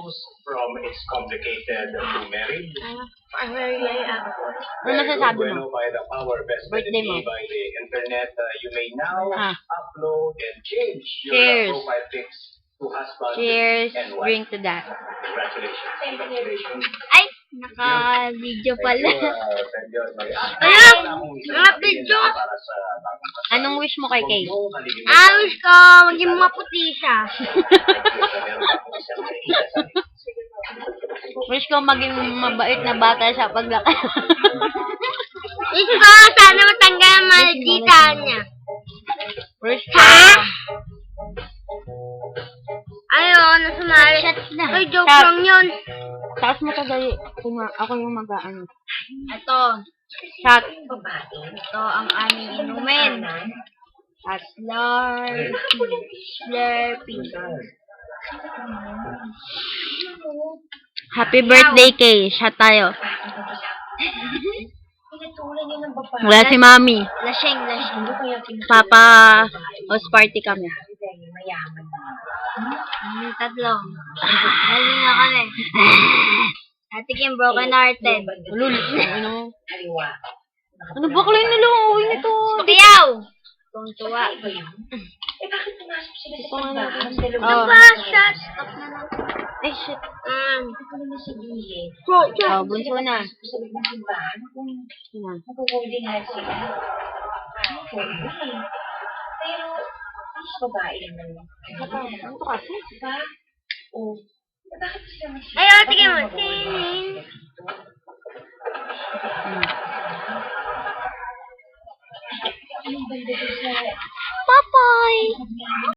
moves from its complicated to married. Ano masasabi mo? By the power vested Birthday mo. in me by the internet, you may now upload and change your Cheers. profile pics to husband Cheers. and wife. Drink to that. Congratulations. Ay! Naka-video pala. Ayun! Mga video. Anong wish mo kay Kay? Wish ko maging maputi siya. Wish ko maging mabait na bata siya paglaki. Wish ko sana matanggal ang maldita niya. Wish ko. Ayun, nasumali. Ay, joke Shut. lang yun. Taas mo kagayi. Ako yung mag-ano. Ito. Shot. Ito ang aming inumin. At Slurpee. Happy birthday, Kay. Shot tayo. Wala si Mami. Lasing. Papa, house party kami. Tatlo. Dali na kami. Ate Kim, broken hearted. Ulit. Ano ba kulay nila? Uy, nito. Tiyaw! Kung tuwa. Oh. Shut. Stop na lang. Ay, shit. Oh, Bunso na. Ay, Ate Kim, sinin. Bye-bye.